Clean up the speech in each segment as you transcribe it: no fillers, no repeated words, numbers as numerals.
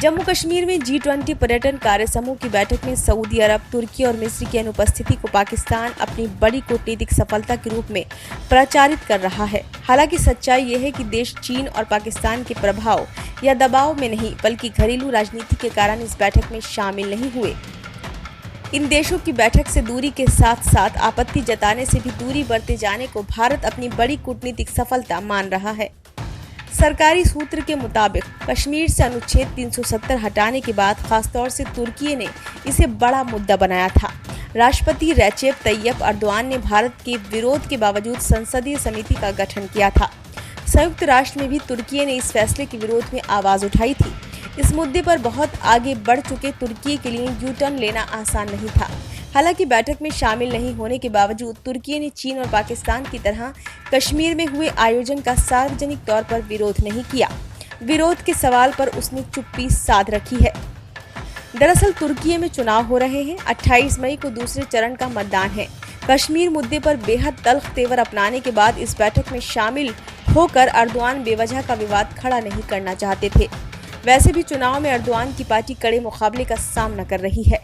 जम्मू कश्मीर में G20 पर्यटन कार्य समूह की बैठक में सऊदी अरब, तुर्की और मिस्र की अनुपस्थिति को पाकिस्तान अपनी बड़ी कूटनीतिक सफलता के रूप में प्रचारित कर रहा है। हालांकि सच्चाई ये है कि देश चीन और पाकिस्तान के प्रभाव या दबाव में नहीं बल्कि घरेलू राजनीति के कारण इस बैठक में शामिल नहीं हुए। इन देशों की बैठक से दूरी के साथ साथ आपत्ति जताने से भी दूरी बरते जाने को भारत अपनी बड़ी कूटनीतिक सफलता मान रहा है। सरकारी सूत्र के मुताबिक कश्मीर से अनुच्छेद 370 हटाने के बाद खासतौर से तुर्की ने इसे बड़ा मुद्दा बनाया था। राष्ट्रपति रेचेप तैयब अर्दोआन ने भारत के विरोध के बावजूद संसदीय समिति का गठन किया था। संयुक्त राष्ट्र में भी तुर्की ने इस फैसले के विरोध में आवाज उठाई थी। इस मुद्दे पर बहुत आगे बढ़ चुके तुर्की के लिए यू टर्न लेना आसान नहीं था। हालांकि बैठक में शामिल नहीं होने के बावजूद तुर्की ने चीन और पाकिस्तान की तरह कश्मीर में हुए आयोजन का सार्वजनिक तौर पर विरोध नहीं किया। विरोध के सवाल पर उसने चुप्पी साध रखी है। दरअसल तुर्की में चुनाव हो रहे हैं। 28 मई को दूसरे चरण का मतदान है। कश्मीर मुद्दे पर बेहद तल्ख तेवर अपनाने के बाद इस बैठक में शामिल होकर अर्दोआन बेवजह का विवाद खड़ा नहीं करना चाहते थे। वैसे भी चुनाव में अर्दोआन की पार्टी कड़े मुकाबले का सामना कर रही है।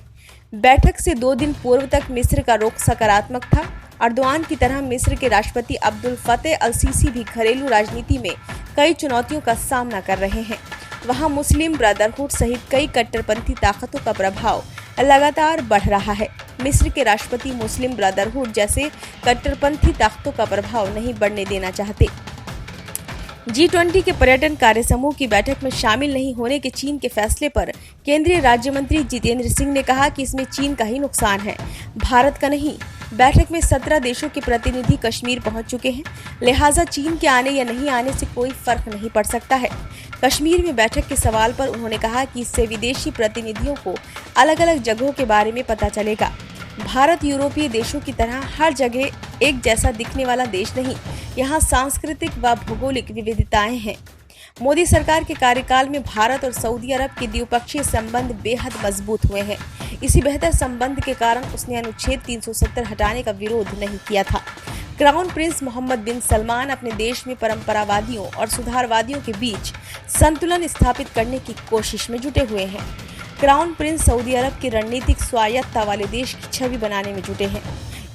बैठक से 2 दिन पूर्व तक मिस्र का रुख सकारात्मक था। अर्दोआन की तरह मिस्र के राष्ट्रपति अब्दुल फतेह अल सीसी भी घरेलू राजनीति में कई चुनौतियों का सामना कर रहे हैं। वहां मुस्लिम ब्रदरहुड सहित कई कट्टरपंथी ताकतों का प्रभाव लगातार बढ़ रहा है। मिस्र के राष्ट्रपति मुस्लिम ब्रदरहुड जैसे कट्टरपंथी ताकतों का प्रभाव नहीं बढ़ने देना चाहते। G20 के पर्यटन कार्य समूह की बैठक में शामिल नहीं होने के चीन के फैसले पर केंद्रीय राज्य मंत्री जितेंद्र सिंह ने कहा कि इसमें चीन का ही नुकसान है, भारत का नहीं। बैठक में 17 देशों के प्रतिनिधि कश्मीर पहुंच चुके हैं, लिहाजा चीन के आने या नहीं आने से कोई फर्क नहीं पड़ सकता है। कश्मीर में बैठक के सवाल पर उन्होंने कहा कि इससे विदेशी प्रतिनिधियों को अलग अलग जगहों के बारे में पता चलेगा। भारत यूरोपीय देशों की तरह हर जगह एक जैसा दिखने वाला देश नहीं, यहाँ सांस्कृतिक व भौगोलिक विविधताएं हैं। मोदी सरकार के कार्यकाल में भारत और सऊदी अरब के द्विपक्षीय संबंध बेहद मजबूत हुए हैं। इसी बेहतर संबंध के कारण उसने अनुच्छेद 370 हटाने का विरोध नहीं किया था। क्राउन प्रिंस मोहम्मद बिन सलमान अपने देश में परंपरावादियों और सुधारवादियों के बीच संतुलन स्थापित करने की कोशिश में जुटे हुए हैं। क्राउन प्रिंस सऊदी अरब की रणनीतिक स्वायत्तता वाले देश की छवि बनाने में जुटे हैं।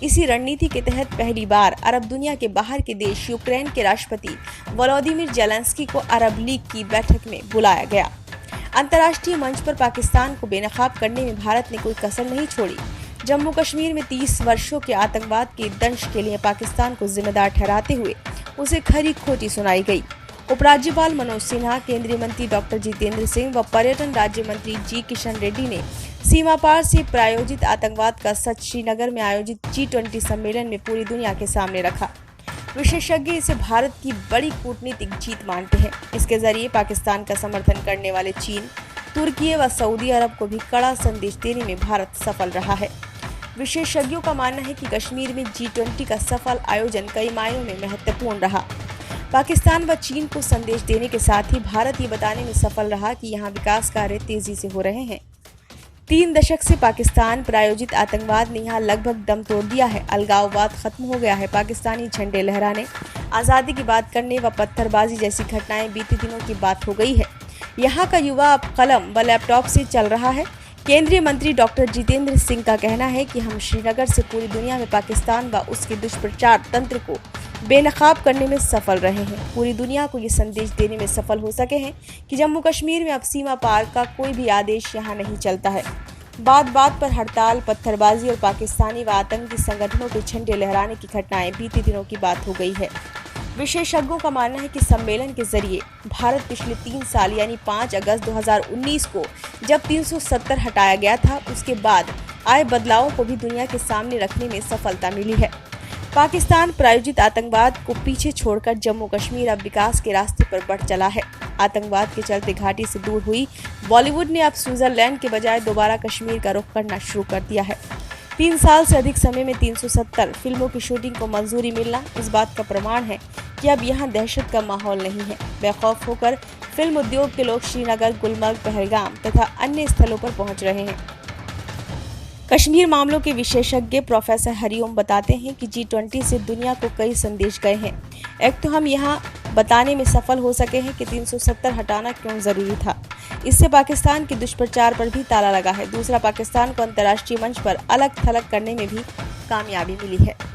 इसी रणनीति के तहत पहली बार अरब दुनिया के बाहर के देश यूक्रेन के राष्ट्रपति वोलोदिमीर ज़ेलेंस्की को अरब लीग की बैठक में बुलाया गया। अंतर्राष्ट्रीय मंच पर पाकिस्तान को बेनकाब करने में भारत ने कोई कसर नहीं छोड़ी। जम्मू कश्मीर में 30 वर्षों के आतंकवाद के दंश के लिए पाकिस्तान को जिम्मेदार ठहराते हुए उसे खरी खोटी सुनाई गई। उपराज्यपाल मनोज सिन्हा, केंद्रीय मंत्री डॉक्टर जितेंद्र सिंह व पर्यटन राज्य मंत्री जी किशन रेड्डी ने सीमा पार से प्रायोजित आतंकवाद का सच श्रीनगर में आयोजित G20 सम्मेलन में पूरी दुनिया के सामने रखा। विशेषज्ञ इसे भारत की बड़ी कूटनीतिक जीत मानते हैं। इसके जरिए पाकिस्तान का समर्थन करने वाले चीन, तुर्की व सऊदी अरब को भी कड़ा संदेश देने में भारत सफल रहा है। विशेषज्ञों का मानना है कि कश्मीर में G20 का सफल आयोजन कई मायनों में महत्वपूर्ण रहा। पाकिस्तान व चीन को संदेश देने के साथ ही भारत ये बताने में सफल रहा कि यहाँ विकास कार्य तेजी से हो रहे हैं। 3 दशक से पाकिस्तान प्रायोजित आतंकवाद ने यहाँ लगभग दम तोड़ दिया है। अलगाववाद खत्म हो गया है। पाकिस्तानी झंडे लहराने, आज़ादी की बात करने व पत्थरबाजी जैसी घटनाएं बीते दिनों की बात हो गई है। यहाँ का युवा अब कलम व लैपटॉप से चल रहा है। केंद्रीय मंत्री डॉक्टर जितेंद्र सिंह का कहना है कि हम श्रीनगर से पूरी दुनिया में पाकिस्तान व उसके दुष्प्रचार तंत्र को बेनकाब करने में सफल रहे हैं। पूरी दुनिया को ये संदेश देने में सफल हो सके हैं कि जम्मू कश्मीर में अब सीमा पार का कोई भी आदेश यहाँ नहीं चलता है। बात बात पर हड़ताल, पत्थरबाजी और पाकिस्तानी व आतंकी संगठनों के झंडे लहराने की घटनाएं बीते दिनों की बात हो गई है। विशेषज्ञों का मानना है कि सम्मेलन के जरिए भारत पिछले 3 साल यानी 5 अगस्त 2019 को जब 370 हटाया गया था, उसके बाद आए बदलावों को भी दुनिया के सामने रखने में सफलता मिली है। पाकिस्तान प्रायोजित आतंकवाद को पीछे छोड़कर जम्मू कश्मीर अब विकास के रास्ते पर बढ़ चला है। आतंकवाद के चलते घाटी से दूर हुई बॉलीवुड ने अब स्विट्जरलैंड के बजाय दोबारा कश्मीर का रुख करना शुरू कर दिया है। 3 साल से अधिक समय में 370 फिल्मों की शूटिंग को मंजूरी मिलना इस बात का प्रमाण है कि अब यहाँ दहशत का माहौल नहीं है। बेखौफ होकर फिल्म उद्योग के लोग श्रीनगर, गुलमर्ग, पहलगाम तथा अन्य स्थलों पर पहुँच रहे हैं। कश्मीर मामलों के विशेषज्ञ प्रोफेसर हरिओम बताते हैं कि G20 से दुनिया को कई संदेश गए हैं। एक तो हम यहाँ बताने में सफल हो सके हैं कि 370 हटाना क्यों ज़रूरी था। इससे पाकिस्तान के दुष्प्रचार पर भी ताला लगा है। दूसरा, पाकिस्तान को अंतर्राष्ट्रीय मंच पर अलग थलग करने में भी कामयाबी मिली है।